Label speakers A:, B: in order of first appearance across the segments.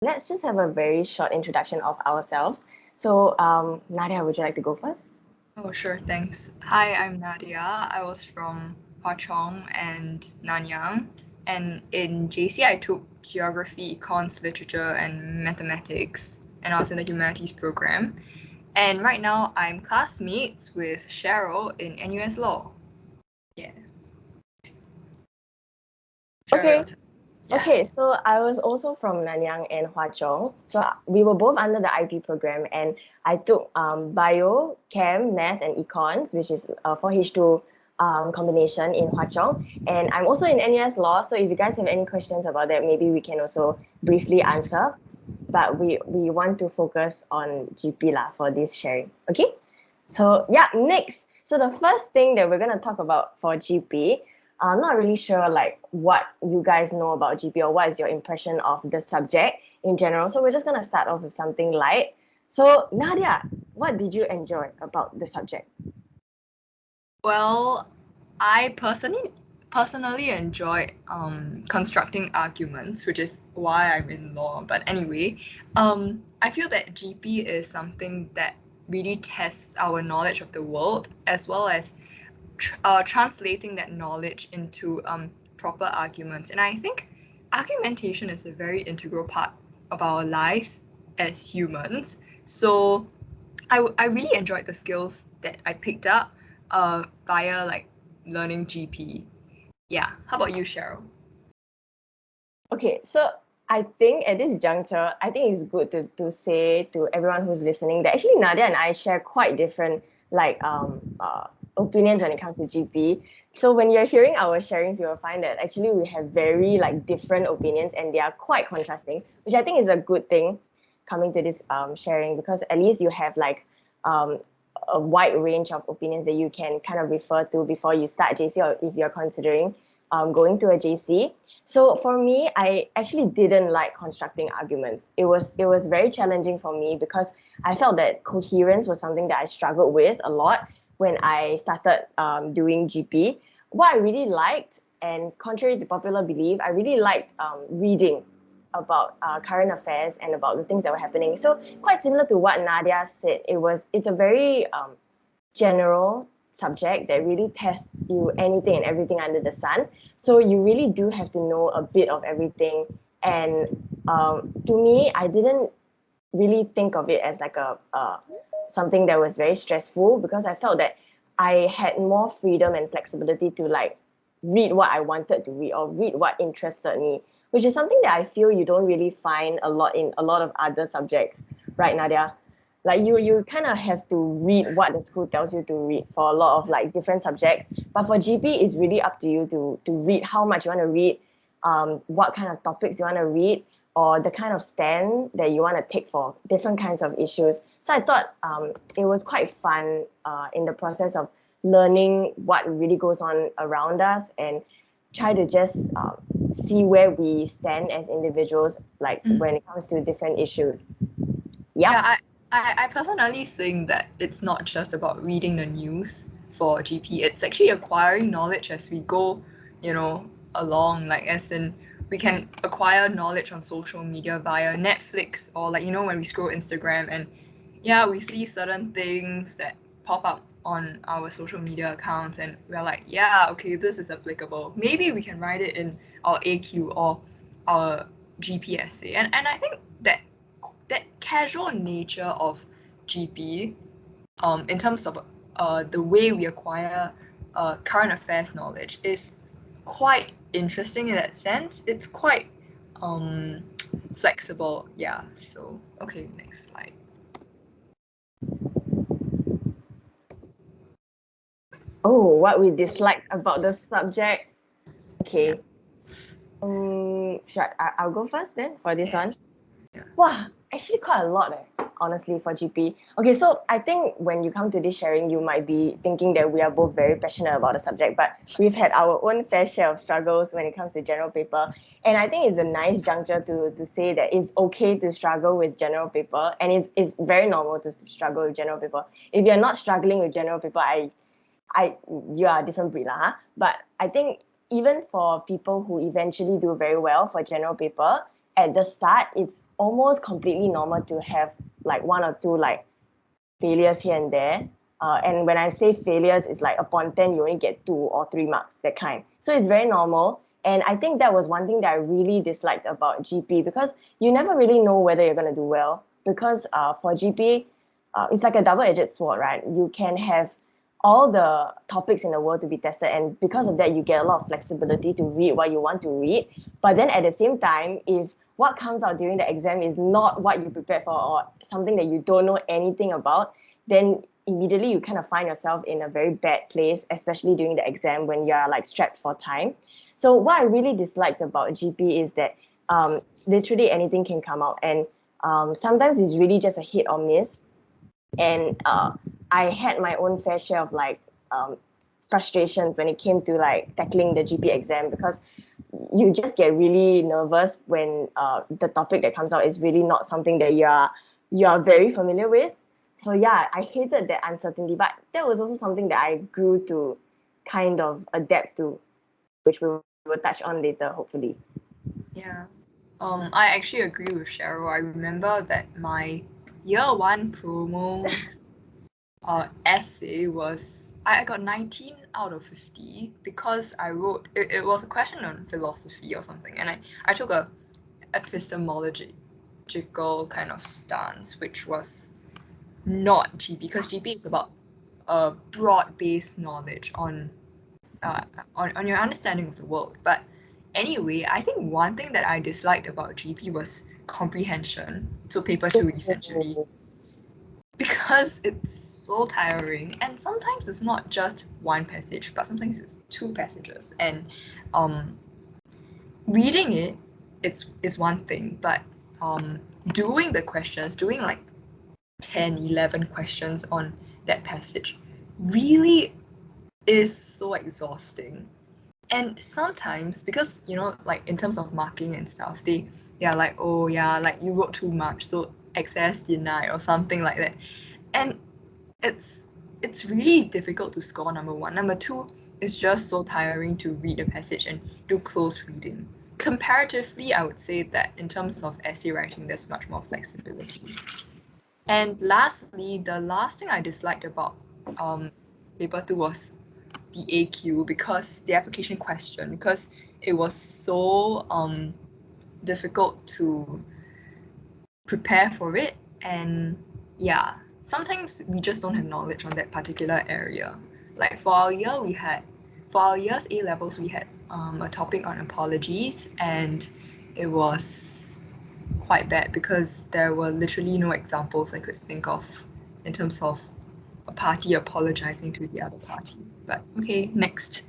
A: let's just have a very short introduction of ourselves. So, Nadia, would you like to go first?
B: Oh, sure, thanks. Hi, I'm Nadia. I was from Hwa Chong and Nanyang. And in JC, I took geography, econs, literature, and mathematics. And I was in the humanities program. And right now, I'm classmates with Cheryl in NUS Law. Yeah. Cheryl, your
A: Okay.
B: turn. Yeah.
A: Okay, so I was also from Nanyang and Hwa Chong. So we were both under the IP program, and I took bio, chem, math, and econs, which is 4H2 combination in Hwa Chong. And I'm also in NUS Law, so if you guys have any questions about that, maybe we can also briefly answer. But we want to focus on GP lah for this sharing. Okay? So yeah, next. So the first thing that we're gonna talk about for GP, I'm not really sure like what you guys know about GP or what is your impression of the subject in general. So we're just gonna start off with something light. So Nadia, what did you enjoy about the subject?
B: Well, I personally enjoy constructing arguments, which is why I'm in law. But anyway, I feel that GP is something that really tests our knowledge of the world as well as translating that knowledge into proper arguments. And I think argumentation is a very integral part of our lives as humans. So I really enjoyed the skills that I picked up via like learning GP. Yeah. How about you, Cheryl?
A: Okay, so I think at this juncture, I think it's good to say to everyone who's listening that actually Nadia and I share quite different like opinions when it comes to GP. So when you're hearing our sharings, you will find that actually we have very like different opinions and they are quite contrasting, which I think is a good thing coming to this sharing because at least you have like um, a wide range of opinions that you can kind of refer to before you start JC or if you're considering going to a JC. So for me, I actually didn't like constructing arguments. It was very challenging for me because I felt that coherence was something that I struggled with a lot when I started doing GP. What I really liked, and contrary to popular belief, I really liked reading about current affairs and about the things that were happening. So quite similar to what Nadia said, it's a very general subject that really tests you anything and everything under the sun. So you really do have to know a bit of everything. And to me, I didn't really think of it as like a something that was very stressful because I felt that I had more freedom and flexibility to like read what I wanted to read or read what interested me, which is something that I feel you don't really find a lot in a lot of other subjects, right, Nadia? Like you kind of have to read what the school tells you to read for a lot of like different subjects. But for GP, it's really up to you to read how much you want to read, what kind of topics you want to read, or the kind of stand that you want to take for different kinds of issues. So I thought it was quite fun in the process of learning what really goes on around us and try to just see where we stand as individuals, like when it comes to different issues.
B: Yeah,
A: Yep.
B: I personally think that it's not just about reading the news for GP. It's actually acquiring knowledge as we go, along. Like as in we can acquire knowledge on social media via Netflix or like when we scroll Instagram and yeah, we see certain things that pop up on our social media accounts and we're like, yeah, okay, this is applicable. Maybe we can write it in our AQ or our GP essay. And I think that casual nature of GP, in terms of the way we acquire current affairs knowledge, is quite interesting in that sense. It's quite um, flexible. Yeah. So okay, next slide.
A: Oh, what we dislike about the subject.
B: Yeah.
A: Okay. I'll go first then for this
B: Yeah.
A: one.
B: Yeah.
A: Wow, actually quite a lot honestly for GP. Okay, so I think when you come to this sharing, you might be thinking that we are both very passionate about the subject, but we've had our own fair share of struggles when it comes to general paper. And I think it's a nice juncture to say that it's okay to struggle with general paper and it's very normal to struggle with general paper. If you're not struggling with general paper, I you are a different breed lah, huh? But I think even for people who eventually do very well for general paper, at the start, it's almost completely normal to have like one or two like failures here and there. And when I say failures, it's like upon 10, you only get 2 or 3 marks, that kind. So it's very normal. And I think that was one thing that I really disliked about GP, because you never really know whether you're going to do well. Because for GP, it's like a double-edged sword, right? You can have all the topics in the world to be tested, and because of that, you get a lot of flexibility to read what you want to read. But then at the same time, if what comes out during the exam is not what you prepared for, or something that you don't know anything about, then immediately you kind of find yourself in a very bad place, especially during the exam when you're like strapped for time. So what I really disliked about GP is that literally anything can come out, and sometimes it's really just a hit or miss. And I had my own fair share of like frustrations when it came to like tackling the GP exam, because you just get really nervous when the topic that comes out is really not something that you're very familiar with. So yeah, I hated that uncertainty, but that was also something that I grew to kind of adapt to, which we will touch on later, hopefully.
B: Yeah. I actually agree with Cheryl. I remember that my year one promo essay was I got 19 out of 50 because I wrote it was a question on philosophy or something, and I took a epistemological kind of stance, which was not GP, because GP is about broad-based knowledge on your understanding of the world. But anyway, I think one thing that I disliked about GP was comprehension, so paper 2 essentially, because it's so tiring, and sometimes it's not just one passage, but sometimes it's 2 passages, and reading it is one thing, but doing the questions, doing like 10, 11 questions on that passage really is so exhausting. And sometimes, because like in terms of marking and stuff, they are like, oh yeah, like you wrote too much, so access denied or something like that. And it's really difficult to score, number one. Number two, it's just so tiring to read a passage and do close reading. Comparatively, I would say that in terms of essay writing, there's much more flexibility. And lastly, the last thing I disliked about paper 2 was the AQ, because the application question, because it was so difficult to prepare for it. And yeah, sometimes we just don't have knowledge on that particular area. Like for our year's A levels, we had a topic on apologies, and it was quite bad because there were literally no examples I could think of in terms of a party apologizing to the other party. But okay, next.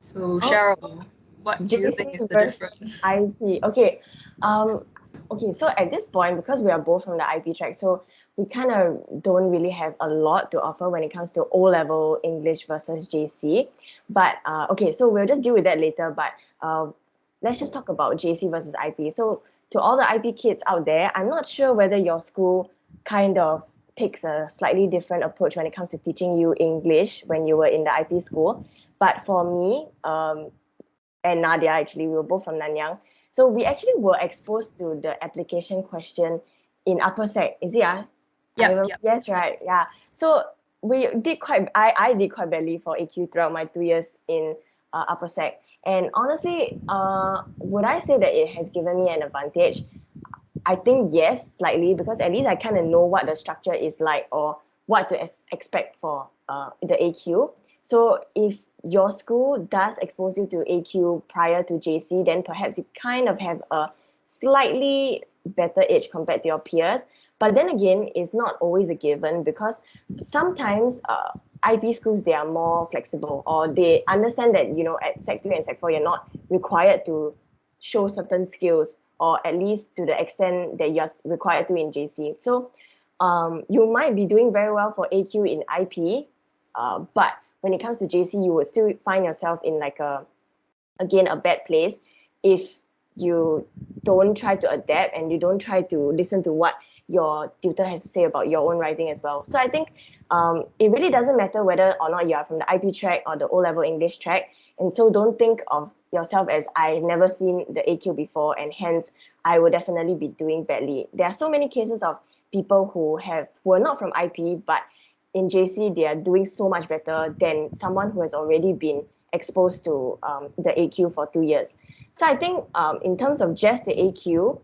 B: So Cheryl, what do you think is the difference?
A: IP. Okay. Okay, so at this point, because we are both from the IP track, so we kind of don't really have a lot to offer when it comes to O-level English versus JC. But okay, so we'll just deal with that later. But let's just talk about JC versus IP. So to all the IP kids out there, I'm not sure whether your school kind of takes a slightly different approach when it comes to teaching you English when you were in the IP school. But for me, and Nadia, actually, we were both from Nanyang. So we actually were exposed to the application question in upper sec. Is it?
B: Yeah.
A: Yes, right. Yeah. So we did I did quite badly for AQ throughout my 2 years in upper sec. And honestly, would I say that it has given me an advantage? I think yes, slightly, because at least I kind of know what the structure is like, or what to expect for the AQ. So if your school does expose you to AQ prior to JC, then perhaps you kind of have a slightly better edge compared to your peers. But then again, it's not always a given, because sometimes IB schools, they are more flexible, or they understand that, at Sec 3 and Sec 4, you're not required to show certain skills, or at least to the extent that you're required to in JC. So you might be doing very well for AQ in IP, but when it comes to JC, you would still find yourself in like a bad place if you don't try to adapt and you don't try to listen to what your tutor has to say about your own writing as well. So I think it really doesn't matter whether or not you are from the IP track or the O-level English track. And so don't think of yourself as I've never seen the AQ before and hence I will definitely be doing badly. There are so many cases of people who are not from IP, but in JC they are doing so much better than someone who has already been exposed to the AQ for 2 years. So I think in terms of just the AQ,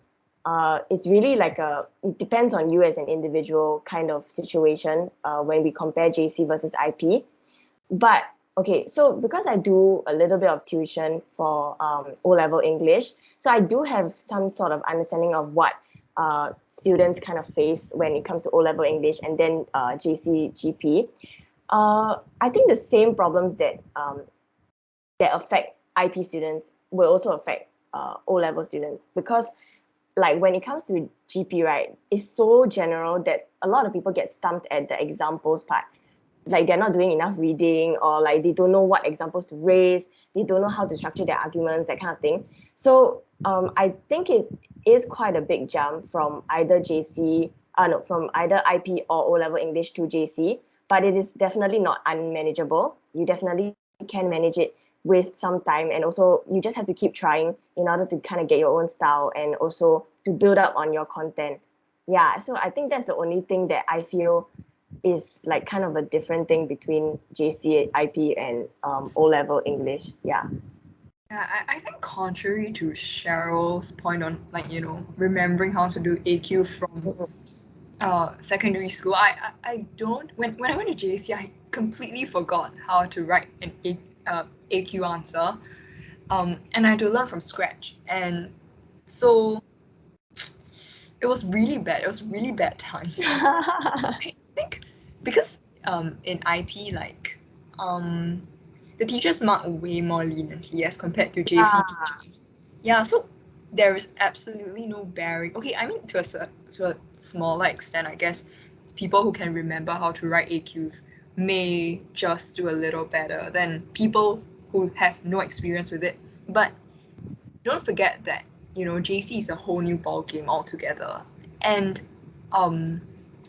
A: it's really it depends on you as an individual kind of situation when we compare JC versus IP. But okay, so because I do a little bit of tuition for O-level English, so I do have some sort of understanding of what students kind of face when it comes to O-level English and then JC GP. I think the same problems that affect IP students will also affect O-level students because like when it comes to GP, right, it's so general that a lot of people get stumped at the examples part. Like they're not doing enough reading or like they don't know what examples to raise, they don't know how to structure their arguments, that kind of thing. So I think it is quite a big jump from either JC, no, from either IP or O-level English to JC, but it is definitely not unmanageable. You definitely can manage it with some time, and also you just have to keep trying in order to kind of get your own style and also to build up on your content. Yeah, so I think that's the only thing that I feel is like kind of a different thing between JC IP and O-level English. Yeah.
B: Yeah, I think contrary to Cheryl's point on like, you know, remembering how to do AQ from secondary school, I don't when I went to JC I completely forgot how to write an AQ answer. And I had to learn from scratch. And so it was really bad. It was really bad time. I think because in IP like the teachers mark way more leniently as compared to JC teachers. Yeah, so there is absolutely no bearing. Okay, I mean to a smaller extent, I guess people who can remember how to write AQs may just do a little better than people who have no experience with it. But don't forget that, you know, JC is a whole new ball game altogether. And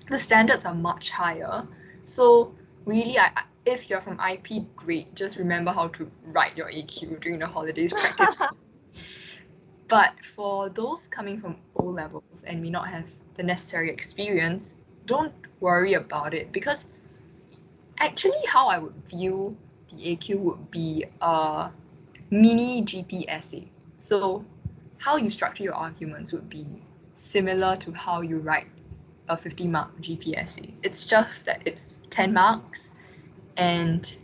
B: the standards are much higher. So really, if you're from IP, great. Just remember how to write your AQ during the holidays practice. But for those coming from O levels and may not have the necessary experience, don't worry about it because actually how I would view the AQ would be a mini GP essay. So how you structure your arguments would be similar to how you write a 50-mark GP essay. It's just that it's 10 marks and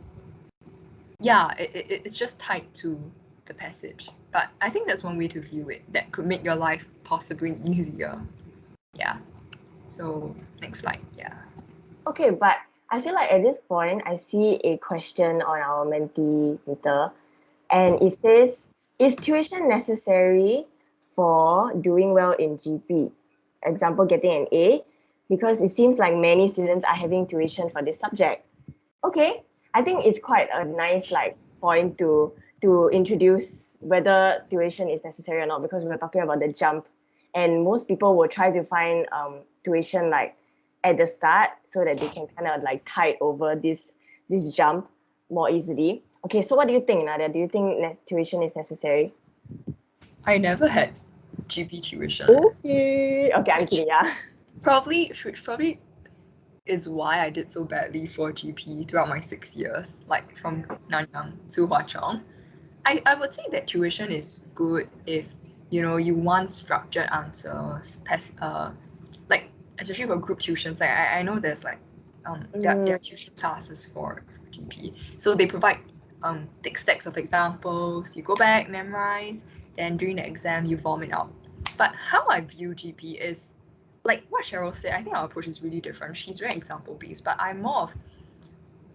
B: yeah, it's just tied to the passage. But I think that's one way to view it that could make your life possibly easier. Yeah. So next slide. Yeah.
A: Okay, but I feel like at this point, I see a question on our Mentimeter, and it says, is tuition necessary for doing well in GP? Example, getting an A, because it seems like many students are having tuition for this subject. Okay, I think it's quite a nice like point to introduce whether tuition is necessary or not, because we're talking about the jump, and most people will try to find tuition like at the start so that they can kind of like tide over this jump more easily. Okay, so what do you think, Nadia? Do you think tuition is necessary?
B: I never had GP tuition.
A: Okay, I'm kidding. Yeah.
B: Which probably is why I did so badly for GP throughout my 6 years, like from Nanyang to Hwa Chong. I would say that tuition is good if you want structured answers, like especially for group tuitions. Like I know there's like there are tuition classes for GP, so they provide thick stacks of examples. You go back, memorize, then during the exam you vomit out. But how I view GP is like what Cheryl said. I think our approach is really different. She's very example based, but I'm more of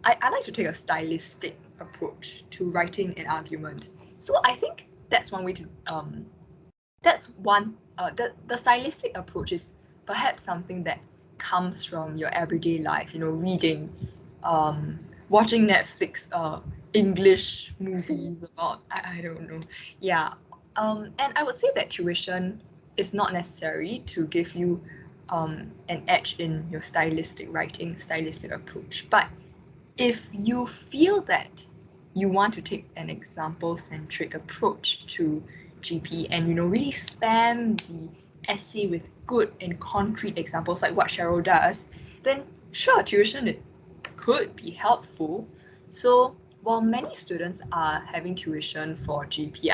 B: I like to take a stylistic approach to writing an argument. So I think that's one way to the stylistic approach is perhaps something that comes from your everyday life, reading, watching Netflix English movies about I don't know. Yeah. And I would say that tuition is not necessary to give you an edge in your stylistic writing, stylistic approach. But if you feel that you want to take an example-centric approach to GP and, really spam the essay with good and concrete examples like what Cheryl does, then sure, tuition it could be helpful. So while many students are having tuition for GP,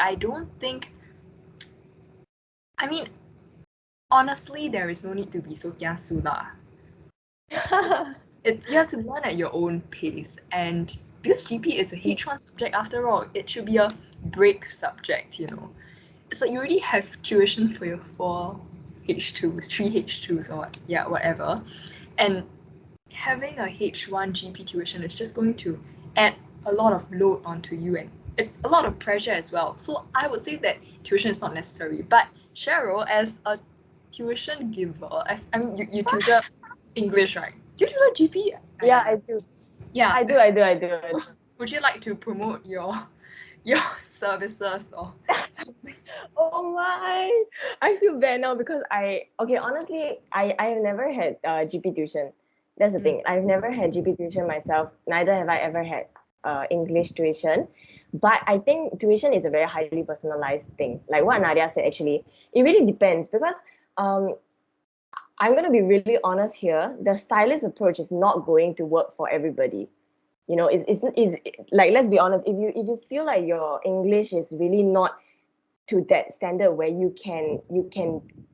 B: honestly, there is no need to be so kiasu lah. You have to learn at your own pace, and because GP is a H1 subject after all, it should be a break subject, It's like you already have tuition for your 4 H2s, 3 H2s, or whatever. And having a H1 GP tuition is just going to add a lot of load onto you, and it's a lot of pressure as well. So I would say that tuition is not necessary. But Cheryl, as a tuition giver, you tutor English, right? Do you tutor GP?
A: Yeah, I do.
B: Yeah.
A: I do.
B: Would you like to promote your services or something?
A: Oh my! I feel bad now because honestly, I have never had GP tuition. That's the thing. I've never had GP tuition myself. Neither have I ever had English tuition. But I think tuition is a very highly personalized thing. Like what Nadia said, actually, it really depends because um, I'm going to be really honest here. The stylist approach is not going to work for everybody. It's like, let's be honest, if you feel like your English is really not to that standard where you can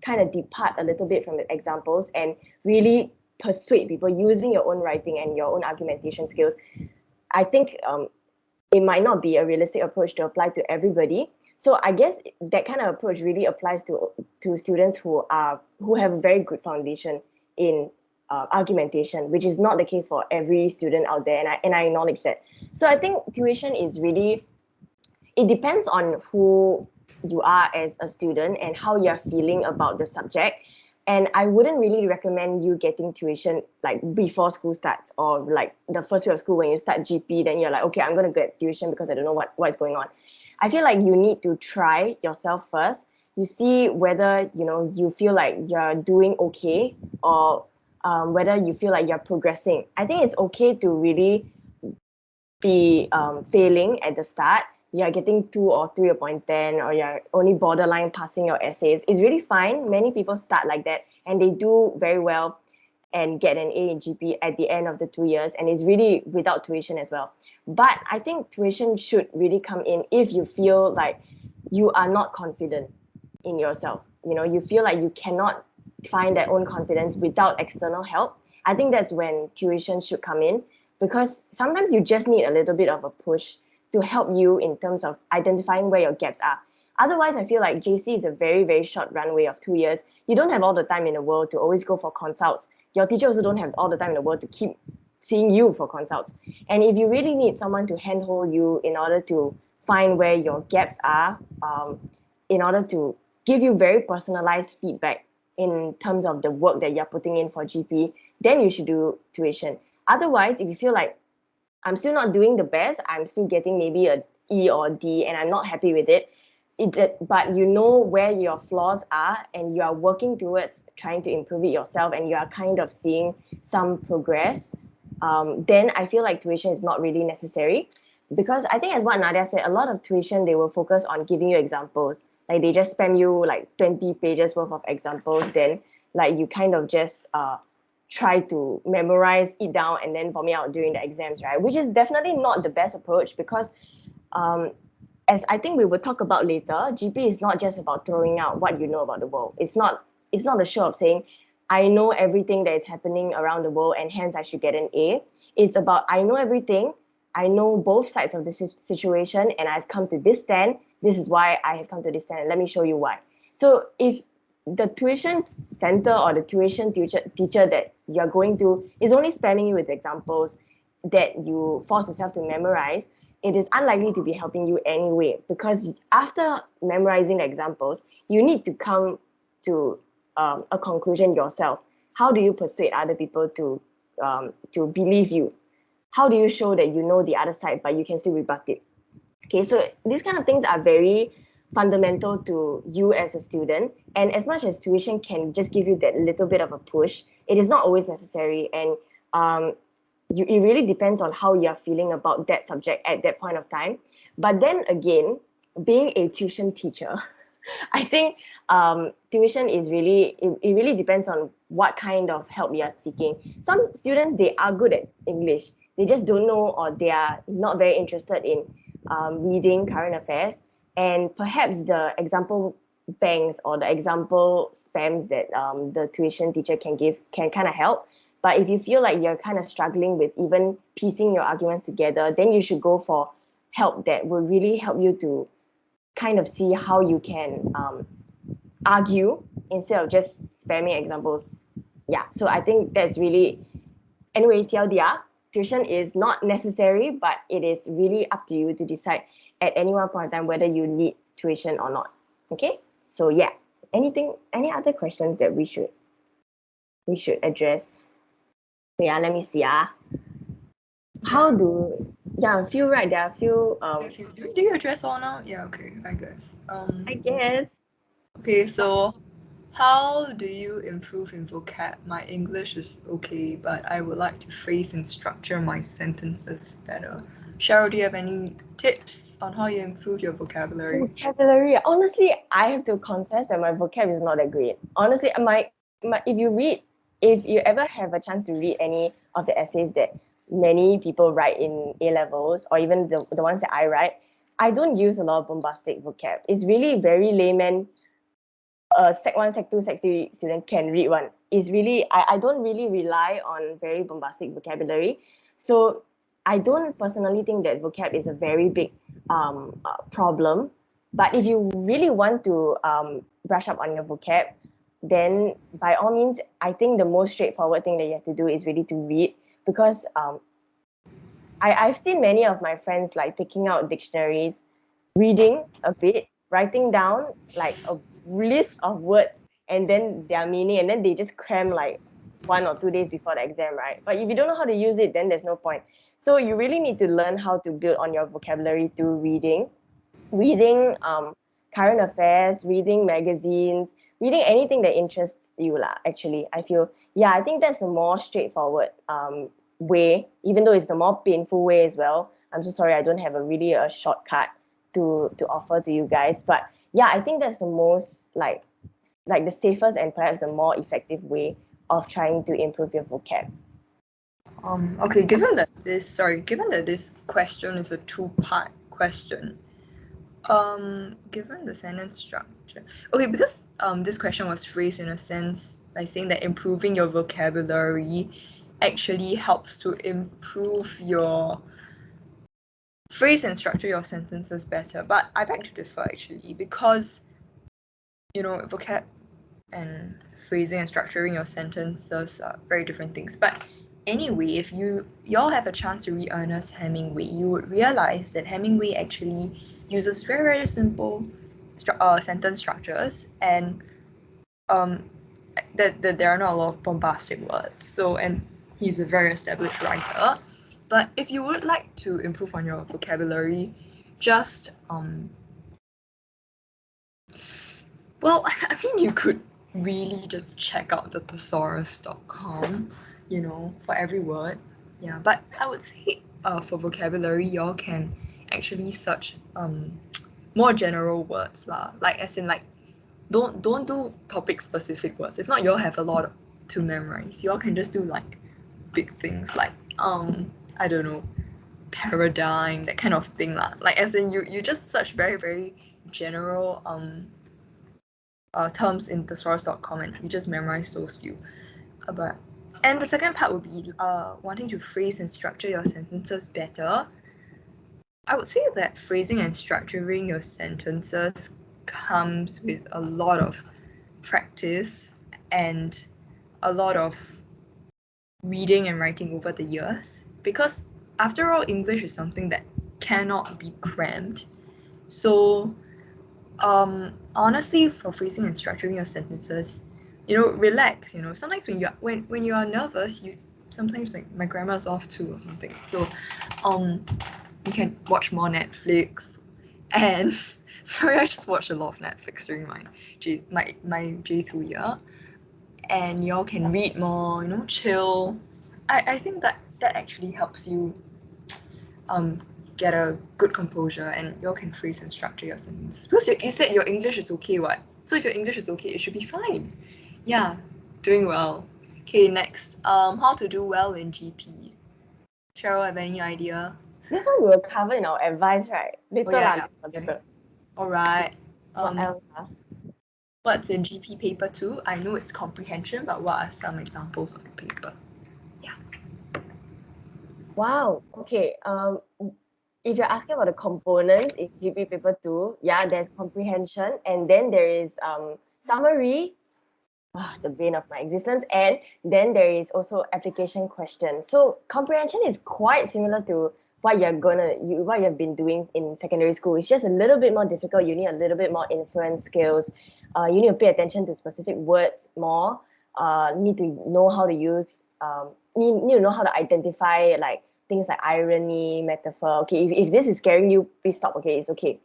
A: kind of depart a little bit from the examples and really persuade people using your own writing and your own argumentation skills, I think it might not be a realistic approach to apply to everybody. So I guess that kind of approach really applies to students who have a very good foundation in argumentation, which is not the case for every student out there, and I acknowledge that. So I think tuition is really, it depends on who you are as a student and how you're feeling about the subject. And I wouldn't really recommend you getting tuition like before school starts, or like the first week of school when you start GP, then you're like, okay, I'm going to get tuition because I don't know what is going on. I feel like you need to try yourself first. You see whether, you feel like you're doing okay, or whether you feel like you're progressing. I think it's okay to really be failing at the start. You're getting 2 or 3 upon 10, or you're only borderline passing your essays. It's really fine. Many people start like that and they do very well and get an A in GP at the end of the 2 years, and it's really without tuition as well. But I think tuition should really come in if you feel like you are not confident in yourself. You feel like you cannot find that own confidence without external help. I think that's when tuition should come in, because sometimes you just need a little bit of a push to help you in terms of identifying where your gaps are. Otherwise, I feel like JC is a very, very short runway of 2 years. You don't have all the time in the world to always go for consults. Your teacher also don't have all the time in the world to keep seeing you for consults. And if you really need someone to handhold you in order to find where your gaps are, in order to give you very personalized feedback in terms of the work that you're putting in for GP, then you should do tuition. Otherwise, if you feel like I'm still not doing the best, I'm still getting maybe a E or a D and I'm not happy with it, but you know where your flaws are and you are working towards trying to improve it yourself, and you are kind of seeing some progress, then I feel like tuition is not really necessary. Because I think, as what Nadia said, a lot of tuition, they will focus on giving you examples. Like they just spam you like 20 pages worth of examples, then like you kind of just try to memorize it down and then vomit out during the exams, right? Which is definitely not the best approach, because as I think we will talk about later, GP is not just about throwing out what you know about the world. It's not a show of saying, I know everything that is happening around the world and hence I should get an A. It's about, I know everything, I know both sides of the situation, and I've come to this stand. This is why I have come to this stand, and let me show you why. So if the tuition center or the tuition teacher that you're going to is only spamming you with examples that you force yourself to memorize, it is unlikely to be helping you anyway, because after memorizing the examples, you need to come to a conclusion yourself. How do you persuade other people to believe you? How do you show that you know the other side but you can still rebut it? Okay, so these kind of things are very fundamental to you as a student. And as much as tuition can just give you that little bit of a push, it is not always necessary. And it really depends on how you're feeling about that subject at that point of time. But then again, being a tuition teacher, I think tuition is really it really depends on what kind of help you're seeking. Some students, they are good at English, they just don't know, or they are not very interested in reading current affairs, and perhaps the example banks or the example spams that the tuition teacher can give can kind of help. But if you feel like you're kind of struggling with even piecing your arguments together, then you should go for help that will really help you to kind of see how you can argue instead of just spamming examples. Yeah, so I think that's really, anyway, TLDR, tuition is not necessary, but it is really up to you to decide at any one point in time whether you need tuition or not. Okay, so yeah, any other questions that we should address? Yeah, let me see. How do, yeah, I feel right. There are a few
B: Do you address all now? Yeah, okay, I guess.
A: I guess.
B: Okay, so how do you improve in vocab? My English is okay, but I would like to phrase and structure my sentences better. Cheryl, do you have any tips on how you improve your vocabulary?
A: Vocabulary. Honestly, I have to confess that my vocab is not that great. Honestly, my if you ever have a chance to read any of the essays that many people write in A levels, or even the ones that I write, I don't use a lot of bombastic vocab. It's really very layman. Sec 1, Sec 2, Sec 3 student can read one. It's really, I don't really rely on very bombastic vocabulary. So I don't personally think that vocab is a very big problem. But if you really want to brush up on your vocab, then by all means, I think the most straightforward thing that you have to do is really to read, because I've seen many of my friends like picking out dictionaries, reading a bit, writing down like a list of words and then their meaning, and then they just cram like 1 or 2 days before the exam, right? But if you don't know how to use it, then there's no point. So you really need to learn how to build on your vocabulary through reading current affairs, reading magazines, reading anything that interests you lah. Actually, I feel, yeah, I think that's a more straightforward way, even though it's the more painful way as well. I'm so sorry, I don't have a shortcut to offer to you guys, but yeah, I think that's the most like the safest and perhaps the more effective way of trying to improve your vocab.
B: Okay, given that this question is a two-part question, given the sentence structure, okay, because this question was phrased in a sense by saying that improving your vocabulary actually helps to improve your phrase and structure your sentences better. But I beg to differ actually, because vocab and phrasing and structuring your sentences are very different things. But anyway, if y'all have a chance to read Ernest Hemingway, you would realize that Hemingway actually uses very, very simple sentence structures, and that there are not a lot of bombastic words. So, and he's a very established writer. But if you would like to improve on your vocabulary, just well, I mean, you could really just check out the thesaurus.com, for every word. Yeah, but I would say for vocabulary, y'all can actually search more general words lah. Like as in like, don't do topic specific words. If not, y'all have a lot to memorize. Y'all can just do like big things like I don't know, paradigm, that kind of thing lah. Like as in you just search very, very general terms in thesaurus.com and you just memorize those few. And the second part would be wanting to phrase and structure your sentences better. I would say that phrasing and structuring your sentences comes with a lot of practice and a lot of reading and writing over the years, because after all, English is something that cannot be crammed. So honestly, for phrasing and structuring your sentences, relax. Sometimes when you are nervous, sometimes like my grammar is off too or something. So you can watch more Netflix. And sorry, I just watched a lot of Netflix during my J2 year. And y'all can read more, chill. I think that that actually helps you get a good composure, and you all can phrase and structure your sentences. Because you said your English is okay, what? So if your English is okay, it should be fine. Yeah, doing well. Okay, next. How to do well in GP. Cheryl, have any idea?
A: This one we will cover in our advice, right? Later
B: yeah.
A: later.
B: Alright.
A: What else?
B: What's in GP paper 2? I know it's comprehension, but what are some examples of the paper?
A: Wow. Okay. If you're asking about the components in GP paper 2, yeah, there's comprehension, and then there is summary, the bane of my existence, and then there is also application question. So comprehension is quite similar to what what you've been doing in secondary school. It's just a little bit more difficult. You need a little bit more inference skills. You need to pay attention to specific words more. Need to know how to use need to know how to identify like things like irony, metaphor. Okay, if this is scaring you, please stop. Okay, it's okay.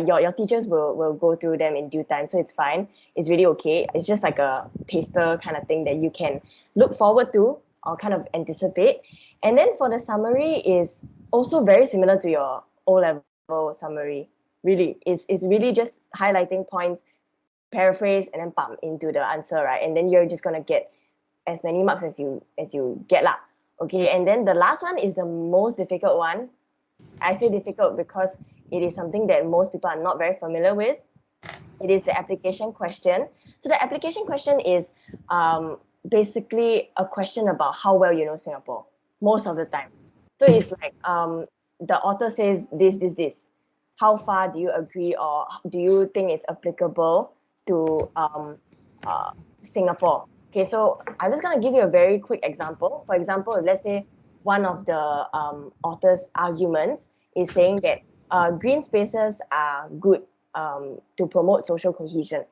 A: Your teachers will go through them in due time, so it's fine. It's really okay. It's just like a taster kind of thing that you can look forward to or kind of anticipate. And then for the summary is also very similar to your O-level summary. Really, it's really just highlighting points, paraphrase, and then bump into the answer, right? And then you're just gonna get as many marks as you get lah. Okay, and then the last one is the most difficult one. I say difficult because it is something that most people are not very familiar with. It is the application question. So the application question is basically a question about how well you know Singapore most of the time. So it's like the author says this. How far do you agree, or do you think it's applicable to Singapore? Okay, so I'm just going to give you a very quick example. For example, let's say one of the author's arguments is saying that green spaces are good to promote social cohesion.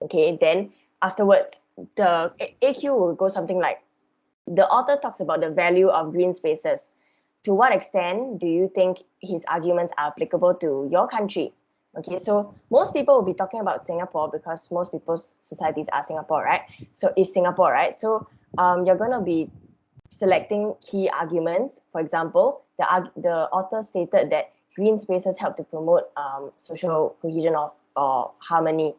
A: Okay, then afterwards, the AQ will go something like, the author talks about the value of green spaces. To what extent do you think his arguments are applicable to your country? Okay, so most people will be talking about Singapore because most people's societies are Singapore, right? So it's Singapore, right? So you're going to be selecting key arguments. For example, the author stated that green spaces help to promote social cohesion or harmony.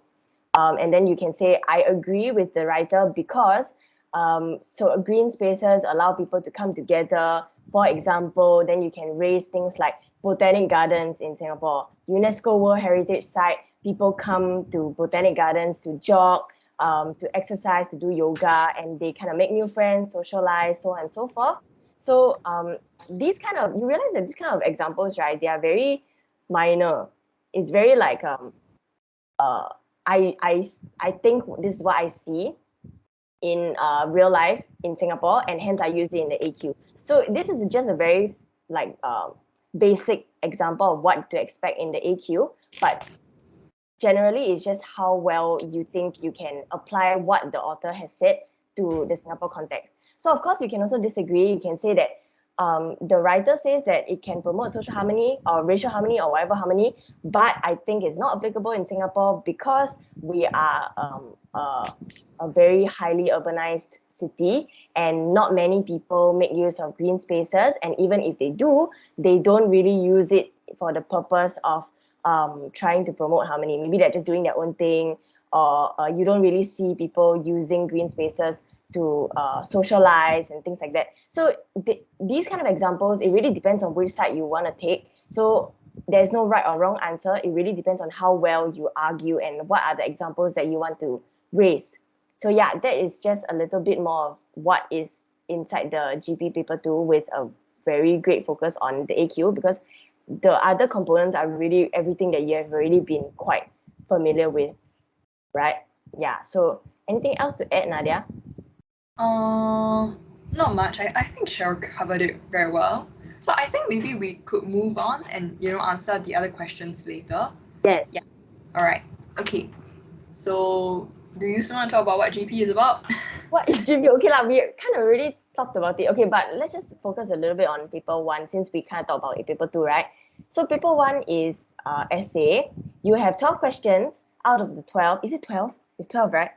A: And then you can say, I agree with the writer because so green spaces allow people to come together. For example, then you can raise things like botanic gardens in Singapore, UNESCO World Heritage Site. People come to botanic gardens to jog, to exercise, to do yoga, and they kind of make new friends, socialize, so on and so forth. So you realize that these kind of examples, right, they are very minor. It's very like I think this is what I see in real life in Singapore, and hence I use it in the AQ. So this is just a very like basic example of what to expect in the AQ, but generally it's just how well you think you can apply what the author has said to the Singapore context. So of course you can also disagree. You can say that the writer says that it can promote social harmony or racial harmony or whatever harmony, but I think it's not applicable in Singapore because we are a very highly urbanized city, and not many people make use of green spaces, and even if they do, they don't really use it for the purpose of trying to promote harmony. Maybe they're just doing their own thing, or you don't really see people using green spaces to socialize and things like that. So these kind of examples, it really depends on which side you want to take. So there's no right or wrong answer. It really depends on how well you argue and what are the examples that you want to raise. So yeah, that is just a little bit more of what is inside the GP paper 2 with a very great focus on the AQ, because the other components are really everything that you have already been quite familiar with, right? Yeah. So anything else to add, Nadia?
B: Not much. I think Cheryl covered it very well. So I think maybe we could move on and answer the other questions later.
A: Yes.
B: Yeah. All right. Okay. So do you still want to talk about what GP is about?
A: What is GP? Okay, we kind of already talked about it. Okay, but let's just focus a little bit on paper 1 since we kind of talked about it paper 2, right? So paper 1 is essay. You have 12 questions out of the 12. Is it 12? It's 12, right?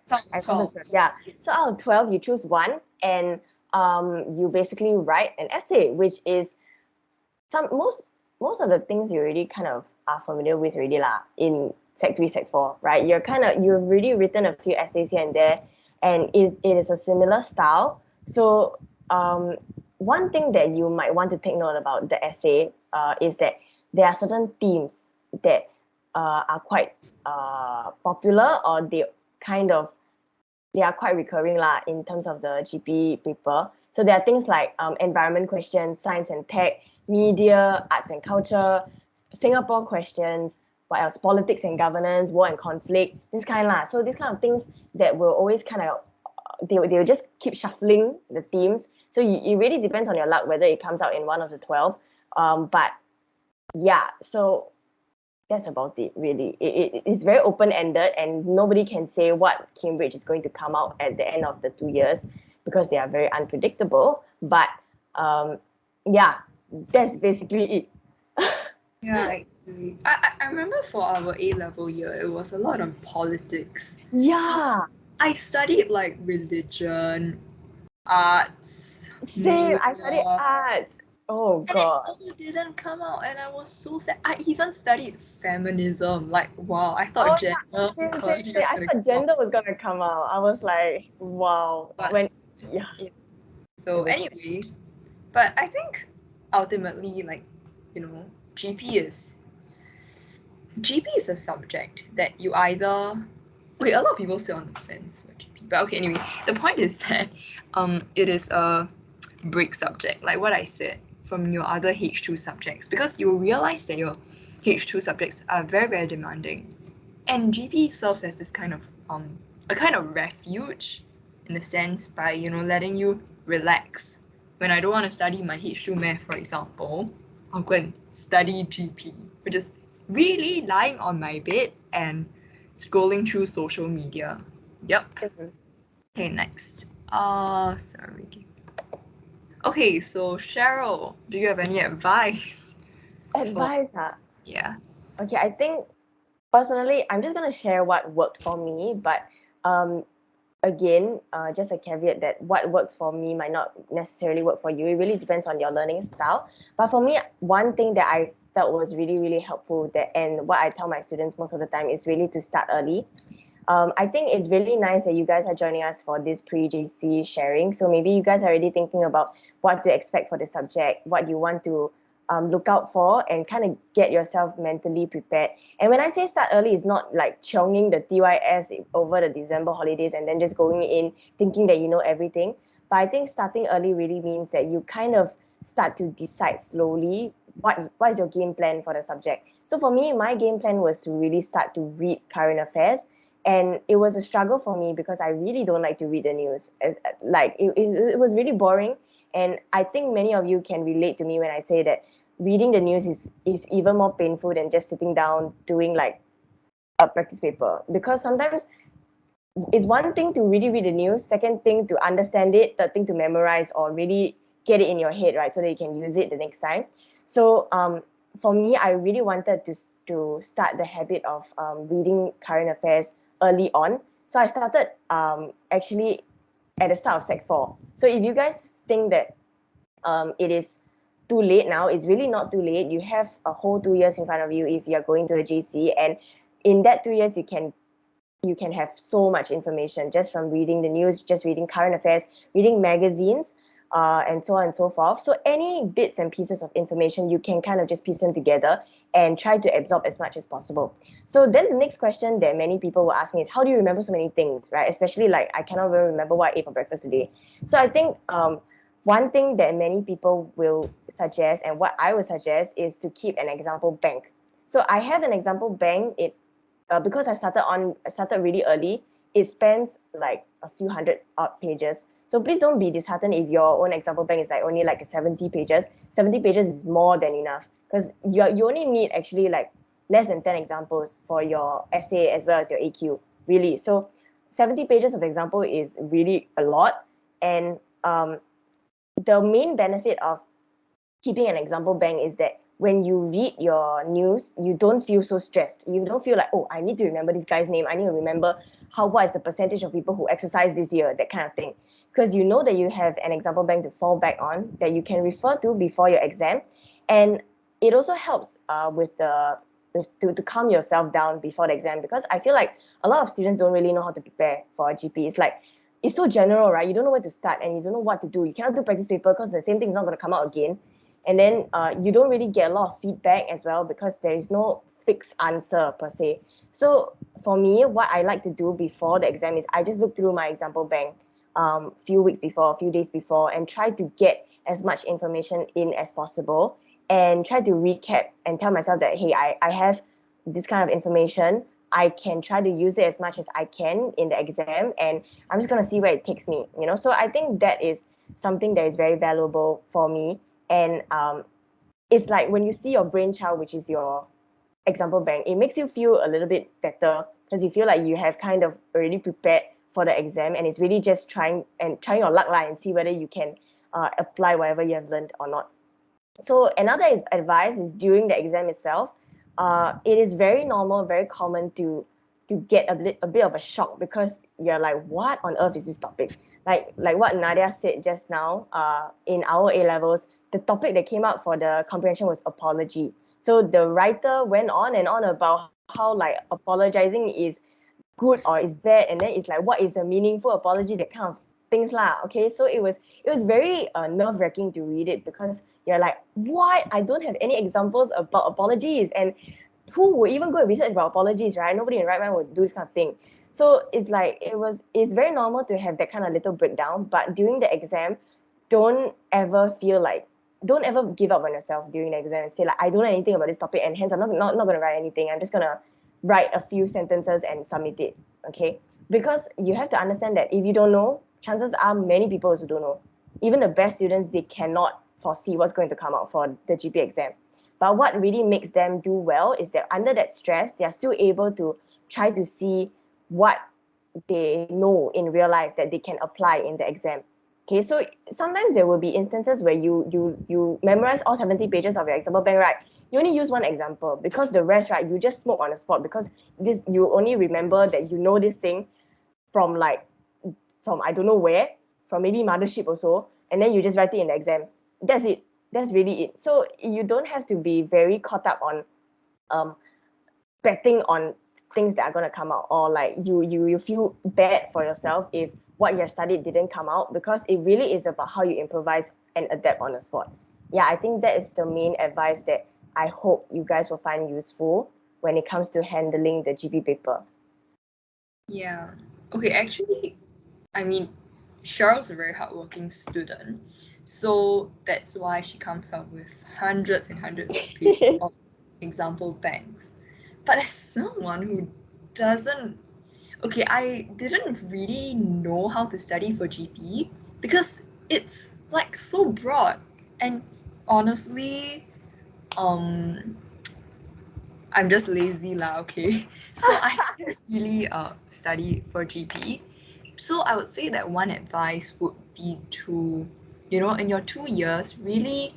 B: 12.
A: Yeah. So out of 12, you choose one, and you basically write an essay, which is most of the things you already kind of are familiar with already lah in Sec 3, Sec 4, right? You've already written a few essays here and there, and it is a similar style. So one thing that you might want to take note about the essay is that there are certain themes that are quite popular, or they are quite recurring lah in terms of the GP paper. So there are things like environment questions, science and tech, media, arts and culture, Singapore questions, what else? Politics and governance, war and conflict, this kind lah. So these kind of things that will always kind of they will just keep shuffling the themes. So it really depends on your luck whether it comes out in one of the 12. But yeah, so that's about it really. It's very open-ended, and nobody can say what Cambridge is going to come out at the end of the 2 years because they are very unpredictable. But yeah, that's basically it.
B: Yeah, actually. I remember for our A-level year, it was a lot of politics.
A: Yeah,
B: I studied like religion, arts,
A: same. I studied
B: media,
A: arts. Oh
B: and it
A: god.
B: all didn't come out, and I was so sad. I even studied feminism. Like, wow, I thought
A: Oh
B: gender
A: yeah, same, same,
B: equality
A: same.
B: was
A: I
B: gonna
A: thought
B: come out.
A: gender was gonna come out. I was like, wow.
B: But
A: When yeah,
B: so
A: it was
B: anyway, but I think ultimately, like, you know, GP is GP is a subject that you either wait, a lot of people sit on the fence for GP. But okay, anyway, the point is that it is a break subject, like what I said, from your other H2 subjects, because you will realize that your H2 subjects are very, very demanding. And GP serves as this kind of a kind of refuge in a sense by, you know, letting you relax. When I don't want to study my H2 math, for example, I'll go and study GP, which is really lying on my bed and scrolling through social media. Yep.
A: Mhm.
B: Okay, next. Sorry. Okay, so Cheryl, do you have any advice?
A: Advice.
B: Yeah.
A: Okay, I think personally, I'm just gonna share what worked for me, but again, just a caveat that what works for me might not necessarily work for you. It really depends on your learning style. But for me, one thing that I felt was really, really helpful and what I tell my students most of the time is really to start early. I think it's really nice that you guys are joining us for this pre-JC sharing. So maybe you guys are already thinking about what to expect for the subject, what you want to look out for, and kind of get yourself mentally prepared. And when I say start early, it's not like chonging the TYS over the December holidays and then just going in thinking that you know everything. But I think starting early really means that you kind of start to decide slowly what is your game plan for the subject. So for me, my game plan was to really start to read current affairs, and it was a struggle for me because I really don't like to read the news. It was really boring, and I think many of you can relate to me when I say that reading the news is even more painful than just sitting down doing like a practice paper, because sometimes it's one thing to really read the news, second thing to understand it, third thing to memorize or really get it in your head, right, so that you can use it the next time. So for me, I really wanted to start the habit of reading current affairs early on. So I started actually at the start of Sec 4. So if you guys think that it is too late now, it's really not too late. You have a whole 2 years in front of you if you're going to a JC, and in that 2 years you can have so much information just from reading the news, just reading current affairs, reading magazines, and so on and so forth. So any bits and pieces of information, you can kind of just piece them together and try to absorb as much as possible. So then the next question that many people will ask me is, how do you remember so many things, right? Especially like I cannot even remember what I ate for breakfast today. So I think one thing that many people will suggest, and what I would suggest, is to keep an example bank. So I have an example bank. Because I started really early, it spans like a few hundred odd pages. So please don't be disheartened if your own example bank is like only like 70 pages. 70 pages is more than enough, because you only need actually like less than 10 examples for your essay as well as your AQ, really. So 70 pages of example is really a lot. And the main benefit of keeping an example bank is that when you read your news, you don't feel so stressed. You don't feel like, oh, I need to remember this guy's name. I need to remember what is the percentage of people who exercise this year, that kind of thing. Because you know that you have an example bank to fall back on that you can refer to before your exam. And it also helps to calm yourself down before the exam, because I feel like a lot of students don't really know how to prepare for a GP. It's like, it's so general, right? You don't know where to start and you don't know what to do. You cannot do practice paper because the same thing is not going to come out again. And then you don't really get a lot of feedback as well, because there is no fixed answer per se. So for me, what I like to do before the exam is I just look through my example bank few weeks before, a few days before, and try to get as much information in as possible, and try to recap and tell myself that, hey, I have this kind of information. I can try to use it as much as I can in the exam, and I'm just going to see where it takes me, you know. So I think that is something that is very valuable for me. And it's like when you see your brainchild, which is your example bank, it makes you feel a little bit better, because you feel like you have kind of already prepared for the exam, and it's really just trying your luck line and see whether you can apply whatever you have learned or not. So another advice is, during the exam itself, it is very normal, very common to get a bit of a shock, because you're like, what on earth is this topic? Like what Nadia said just now, in our A levels, the topic that came out for the comprehension was apology. So the writer went on and on about how like apologizing is good or is bad, and then it's like, what is a meaningful apology, that kind of things lah. Okay, so it was very nerve-wracking to read it, because you're like, what, I don't have any examples about apologies, and who would even go and research about apologies, right? Nobody in right mind would do this kind of thing. So it's like, it's very normal to have that kind of little breakdown, but during the exam, don't ever feel like, don't ever give up on yourself during the exam and say like, I don't know anything about this topic, and hence I'm not going to write anything. I'm just going to write a few sentences and submit it. Okay, because you have to understand that if you don't know, chances are many people also don't know. Even the best students, they cannot foresee what's going to come out for the GP exam. But what really makes them do well is that under that stress, they are still able to try to see what they know in real life that they can apply in the exam. Okay, so sometimes there will be instances where you memorize all 70 pages of your example bank, right? You only use one example, because the rest, right, you just smoke on the spot, because this, you only remember that you know this thing from like, from I don't know where, from maybe Mothership also, and then you just write it in the exam. That's it. That's really it. So you don't have to be very caught up on um betting on things that are going to come out, or like you feel bad for yourself if what you have studied didn't come out, because it really is about how you improvise and adapt on the spot. Yeah, I think that is the main advice that I hope you guys will find useful when it comes to handling the GP paper.
B: Yeah. Okay, actually, I mean, Cheryl's a very hardworking student, so that's why she comes up with hundreds and hundreds of example banks. But as someone who doesn't, okay, I didn't really know how to study for GP, because it's like so broad, and honestly, I'm just lazy lah, okay? So I didn't really study for GP. So I would say that one advice would be to, you know, in your 2 years, really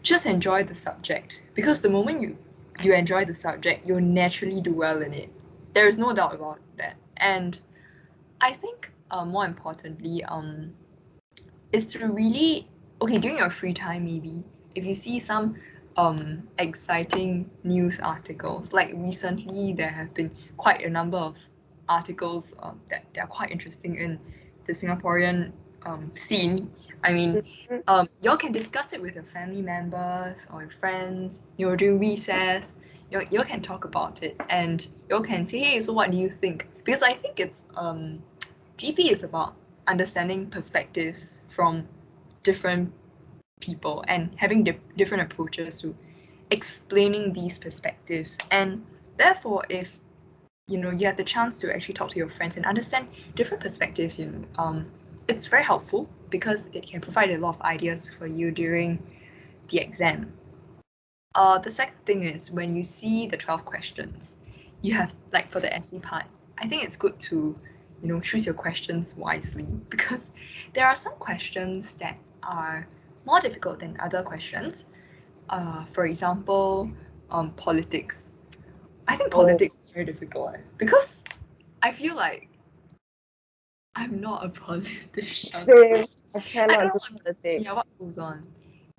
B: just enjoy the subject. Because the moment you enjoy the subject, you'll naturally do well in it. There is no doubt about that. And I think more importantly, is to really, okay, during your free time maybe, if you see some exciting news articles, like recently there have been quite a number of articles that are quite interesting in the Singaporean scene. I mean, y'all can discuss it with your family members or your friends, you know, during recess. Y'all can talk about it, and y'all can say, hey, so what do you think? Because I think it's GP is about understanding perspectives from different people and having different approaches to explaining these perspectives. And therefore, if you know you have the chance to actually talk to your friends and understand different perspectives, you know, it's very helpful, because it can provide a lot of ideas for you during the exam. The second thing is, when you see the 12 questions, you have, like for the essay part, I think it's good to, you know, choose your questions wisely, because there are some questions that are more difficult than other questions. For example, politics. I think
A: Oh.
B: politics is very difficult because I feel like I'm not a politician.
A: Same. I
B: I
A: cannot
B: don't
A: do
B: know
A: politics.
B: what goes on.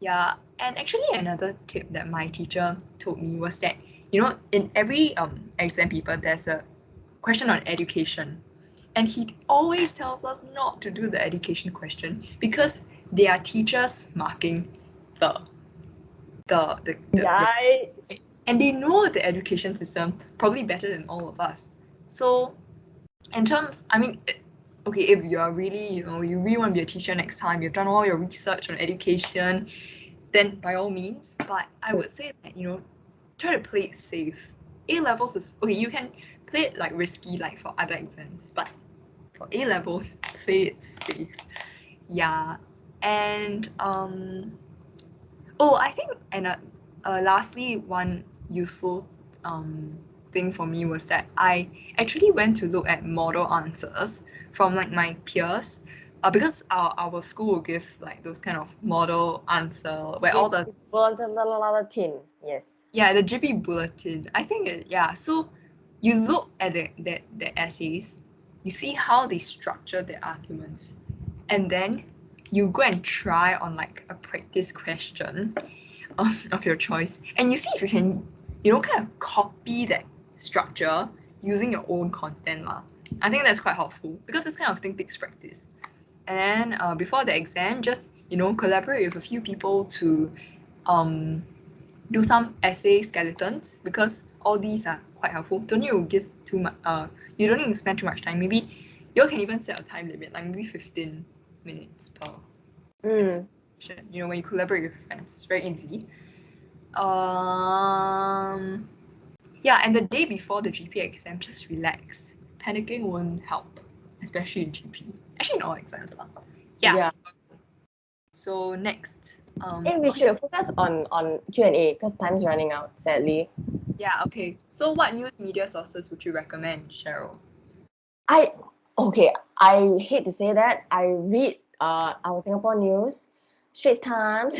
B: Yeah, and actually another tip that my teacher told me was that, in every exam paper there's a question on education. And he always tells us not to do the education question because they are teachers marking the the
A: Yeah,
B: and they know the education system probably better than all of us. So in terms, I mean, okay, if you are really, you really want to be a teacher next time, you've done all your research on education, then by all means. But I would say that, try to play it safe. A levels is okay, you can play it like risky like for other exams, but for A levels, play it safe. Yeah. And I think lastly, one useful thing for me was that I actually went to look at model answers from like my peers, because our school will give like those kind of model answer where all the
A: tin. Yes.
B: the GP bulletin. I think so you look at the essays, you see how they structure their arguments, and then you go and try on like a practice question of your choice, and you see if you can, kind of copy that structure using your own content lah. I think that's quite helpful because this kind of thing takes practice. And then before the exam, just collaborate with a few people to do some essay skeletons, because all these are quite helpful. Don't need to give too much. You don't need to spend too much time. Maybe you can even set a time limit, like maybe 15 minutes per.
A: Mm.
B: When you collaborate with friends, it's very easy. Yeah, and the day before the GP exam, just relax. Panicking won't help, especially in GP. Actually, in all exams lah. Yeah. So next,
A: We should focus on Q&A because time's running out, sadly.
B: yeah, okay. So what news media sources would you recommend, Cheryl?
A: I hate to say that. I read our Singapore news, Straits Times,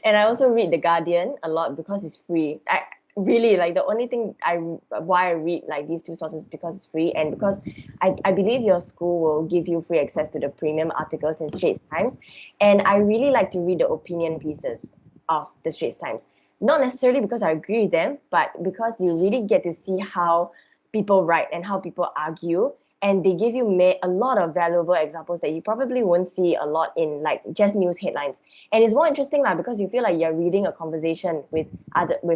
A: and I also read The Guardian a lot because it's free. I really like the only thing why I read like these two sources because it's free, and because I believe your school will give you free access to the premium articles in Straits Times, and I really like to read the opinion pieces of the Straits Times. Not necessarily because I agree with them, but because you really get to see how people write and how people argue, and they give you a lot of valuable examples that you probably won't see a lot in like just news headlines. And it's more interesting because you feel like you're reading a conversation with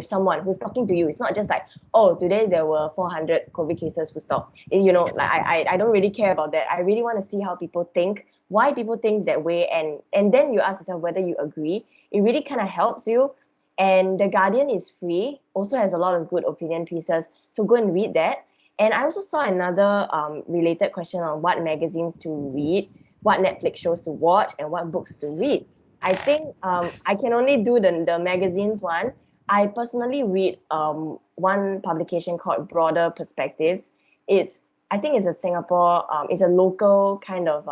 A: someone who's talking to you. It's not just like, oh, today there were 400 COVID cases who stopped. Like I don't really care about that. I really want to see how people think, why people think that way, and then you ask yourself whether you agree. It really kind of helps you. And The Guardian is free, also has a lot of good opinion pieces, so go and read that. And I also saw another related question on what magazines to read, what Netflix shows to watch, and what books to read. I think I can only do the magazines one. I personally read one publication called Broader Perspectives. I think it's a Singapore, it's a local kind of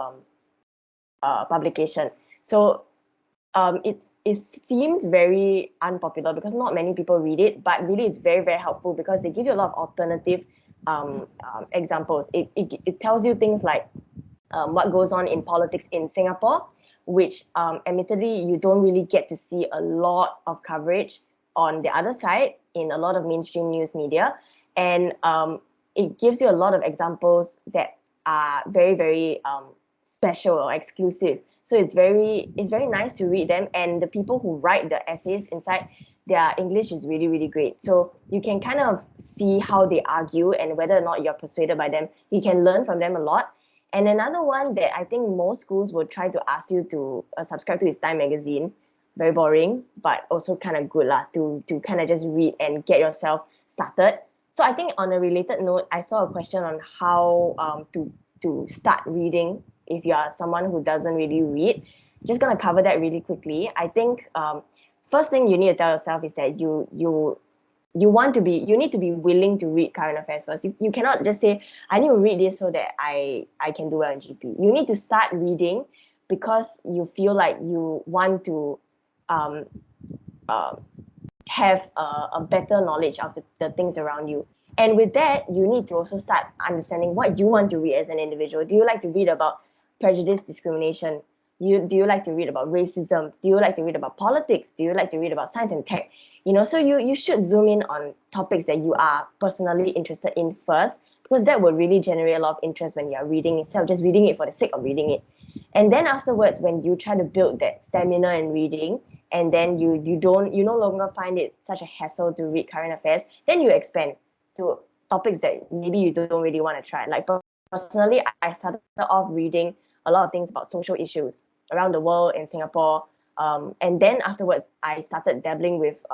A: publication. So it seems very unpopular because not many people read it, but really it's very, very helpful because they give you a lot of alternative examples. It tells you things like what goes on in politics in Singapore, which admittedly you don't really get to see a lot of coverage on the other side in a lot of mainstream news media. And it gives you a lot of examples that are very, very special or exclusive. So it's very nice to read them, and the people who write the essays inside, their English is really, really great. So you can kind of see how they argue and whether or not you're persuaded by them. You can learn from them a lot. And another one that I think most schools will try to ask you to subscribe to is Time Magazine. Very boring, but also kind of good lah to kind of just read and get yourself started. So I think on a related note, I saw a question on how to start reading if you are someone who doesn't really read. Just gonna cover that really quickly. I think first thing you need to tell yourself is that you need to be willing to read current affairs first. You cannot just say, I need to read this so that I can do well in GP. You need to start reading because you feel like you want to um, have a better knowledge of the things around you. And with that, you need to also start understanding what you want to read as an individual. Do you like to read about prejudice, discrimination? Do you like to read about racism? Do you like to read about politics? Do you like to read about science and tech? So you should zoom in on topics that you are personally interested in first, because that will really generate a lot of interest when you're reading, instead of just reading it for the sake of reading it. And then afterwards, when you try to build that stamina in reading, and then you no longer find it such a hassle to read current affairs, then you expand to topics that maybe you don't really want to try. Like personally, I started off reading a lot of things about social issues around the world, in Singapore, and then afterwards I started dabbling with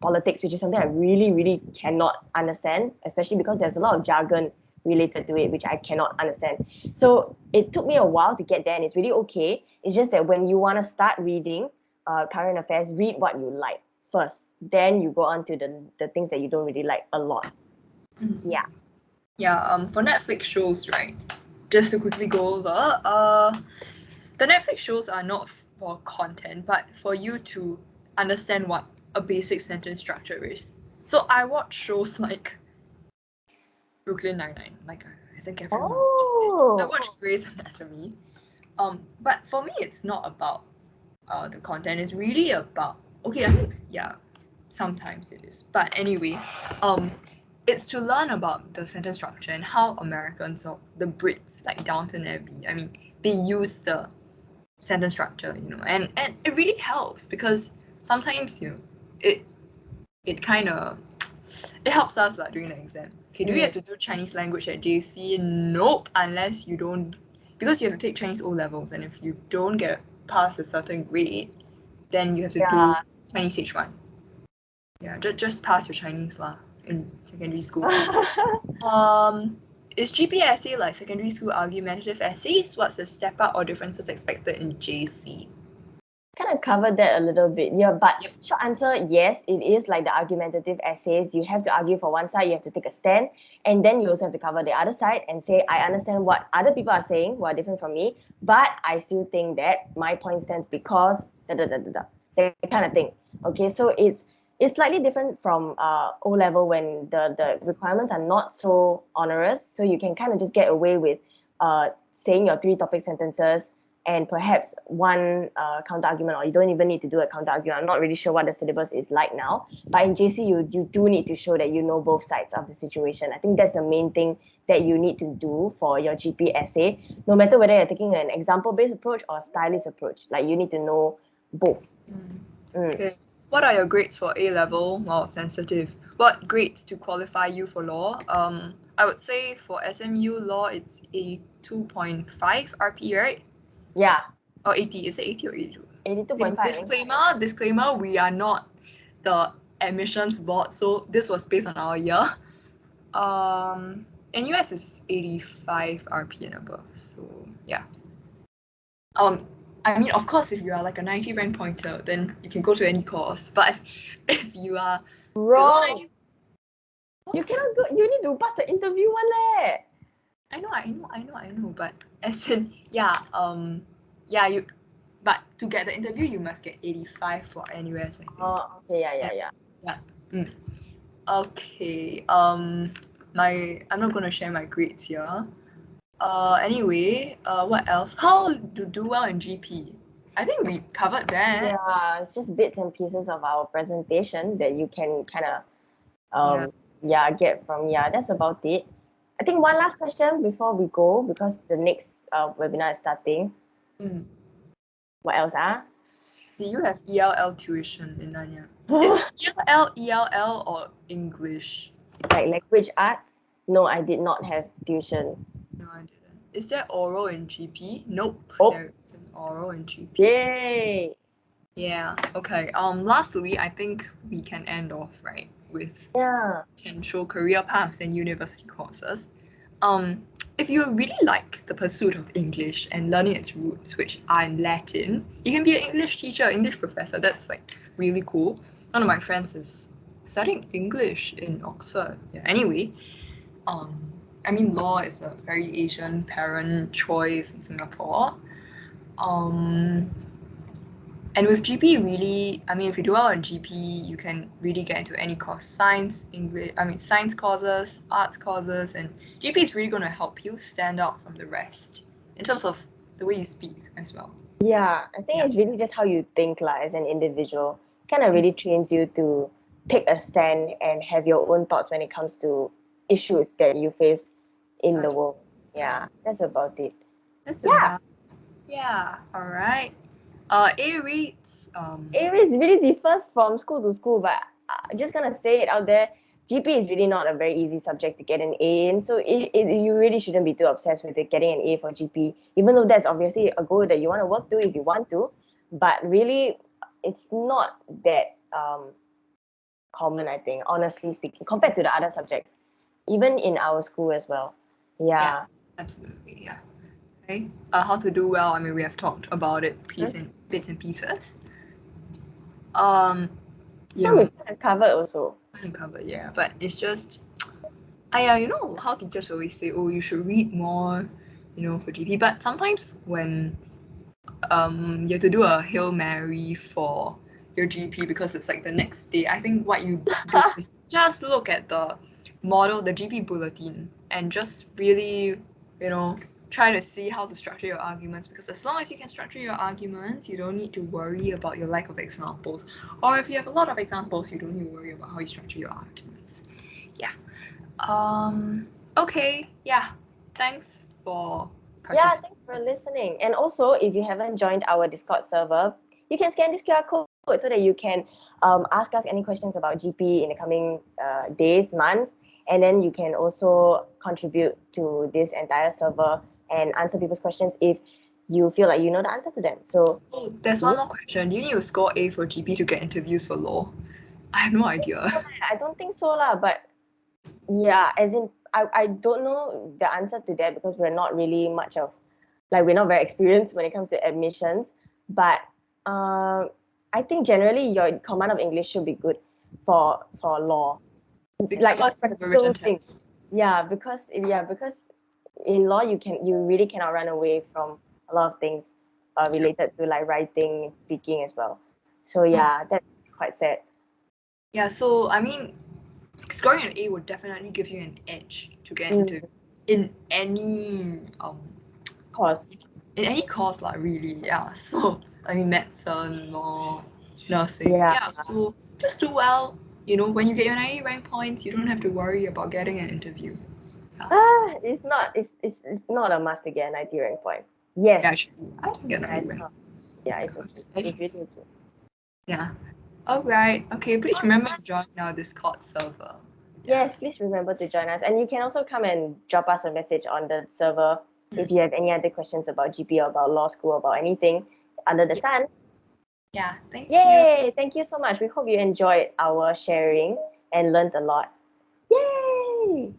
A: politics, which is something I really really cannot understand, especially because there's a lot of jargon related to it which I cannot understand. So it took me a while to get there, and it's really okay. It's just that when you want to start reading current affairs, read what you like first. Then you go on to the things that you don't really like a lot. Yeah.
B: Yeah, for Netflix shows, right? Just to quickly go over, the Netflix shows are not for content, but for you to understand what a basic sentence structure is. So I watch shows like Brooklyn Nine-Nine, like I think everyone watches it. I watch Grey's Anatomy. But for me, it's not about the content. It's really about, okay, I mean, yeah, sometimes it is. But anyway, it's to learn about the sentence structure and how Americans or the Brits, like Downton Abbey, I mean, they use the sentence structure, and it really helps, because sometimes, it kind of, it helps us like during the exam. Okay, do we have to do Chinese language at JC? Nope, unless you don't, because you have to take Chinese O levels, and if you don't get past a certain grade, then you have to do Chinese H1. Yeah, just pass your Chinese lah in secondary school. Is GP essay like secondary school argumentative essays? What's the step up or differences expected in JC?
A: Kind of covered that a little bit, yeah, but short answer, yes, it is like the argumentative essays. You have to argue for one side, you have to take a stand, and then you also have to cover the other side and say, I understand what other people are saying who are different from me, but I still think that my point stands because that kind of thing. Okay, so it's slightly different from O level, when the requirements are not so onerous, so you can kind of just get away with saying your 3 topic sentences and perhaps one counter argument, or you don't even need to do a counter argument. I'm not really sure what the syllabus is like now, but in JC you do need to show that you know both sides of the situation. I think that's the main thing that you need to do for your GP essay, no matter whether you're taking an example-based approach or a stylist approach. Like, you need to know both.
B: Okay. What are your grades for A level? Well, sensitive. What grades to qualify you for law? I would say for SMU law, it's 82.5 RP, right?
A: Yeah.
B: Or 80. Is it 80 or 82?
A: 82.5.
B: Disclaimer, we are not the admissions board, so this was based on our year. NUS is 85 RP and above, so yeah. I mean, of course, if you are like a 90 rank pointer, then you can go to any course. But if you are
A: wrong, you cannot go. You need to pass the interview one leh.
B: I know. But as in, but to get the interview, you must get 85 for NUS, I think.
A: Oh, okay, yeah.
B: Okay. I'm not gonna share my grades here. Anyway, what else? How to do well in GP? I think we covered that.
A: Yeah, it's just bits and pieces of our presentation that you can kind of get from. Yeah, that's about it. I think one last question before we go, because the next webinar is starting. What else?
B: Do you have ELL tuition in Nanyang? Is it ELL or English?
A: Like language arts? No, I did not have tuition.
B: No, I didn't. Is there oral in GP? Nope. There isn't oral in GP.
A: Yay!
B: Yeah. Okay. Lastly, I think we can end off right with potential career paths and university courses. If you really like the pursuit of English and learning its roots, which are in Latin, you can be an English teacher, English professor. That's like really cool. One of my friends is studying English in Oxford. Yeah. Anyway, I mean, law is a very Asian parent choice in Singapore. And with GP, really, I mean, if you do well in GP, you can really get into any course, science, English, science courses, arts courses, and GP is really going to help you stand out from the rest in terms of the way you speak as well.
A: Yeah, I think
B: Yeah.
A: it's really just how you think as an individual. Kind of really trains you to take a stand and have your own thoughts when it comes to issues that you face in the world. Yeah, that's about it.
B: That's
A: Yeah,
B: about, yeah, all right. A reads,
A: it really differs from school to school, but just gonna say it out there, GP is really not a very easy subject to get an A in. So you really shouldn't be too obsessed with it, getting an A for GP, even though that's obviously a goal that you want to work to if you want to. But really, it's not that common, I think, honestly speaking, compared to the other subjects, even in our school as well.
B: yeah,
A: Yeah.
B: absolutely, yeah. Okay. How to do well, I mean, we have talked about it
A: Mhm.
B: in bits and pieces. You
A: So
B: know,
A: we kind of covered also.
B: cover, yeah, but it's just, you know how teachers always say, oh, you should read more, for GP. But sometimes when you have to do a Hail Mary for your GP because it's like the next day, I think what you do is just look at the model, the GP bulletin, and just really, try to see how to structure your arguments, because as long as you can structure your arguments, you don't need to worry about your lack of examples. Or if you have a lot of examples, you don't need to worry about how you structure your arguments. Yeah. Okay, yeah. Thanks for
A: Yeah,
B: participating.
A: thanks for listening. And also, if you haven't joined our Discord server, you can scan this QR code so that you can ask us any questions about GP in the coming days, months. And then you can also contribute to this entire server and answer people's questions if you feel like you know the answer to them. So,
B: Oh, there's one more question. Do you need to score A for GP to get interviews for law? I have no idea.
A: I don't think so, lah. But yeah, as in, I don't know the answer to that because we're not really much of, like, we're not very experienced when it comes to admissions. But I think generally your command of English should be good for law, like
B: Because you have a
A: practical
B: written
A: thing.
B: test.
A: Because in law you really cannot run away from a lot of things related to like writing, speaking as well. So yeah, that's quite sad.
B: Yeah, so I mean, scoring an A would definitely give you an edge to get into in any
A: Course.
B: in any course like really, yeah. So I mean medicine, law, nursing,
A: Yeah.
B: yeah. So just do well. When you get your 90 rank points, you don't have to worry about getting an interview.
A: It's not a must to get an IT rank point. Yes.
B: Yeah, actually, I can get
A: Yeah,
B: 90
A: it's
B: rank.
A: not. Yeah, it's okay. It's really okay.
B: Yeah. Alright. Okay, please remember to join our Discord server. Yeah.
A: Yes, please remember to join us. And you can also come and drop us a message on the server if you have any other questions about GP or about law school, about anything under the sun.
B: Yeah. Thank you.
A: Yay! Thank you so much. We hope you enjoyed our sharing and learned a lot. Yay!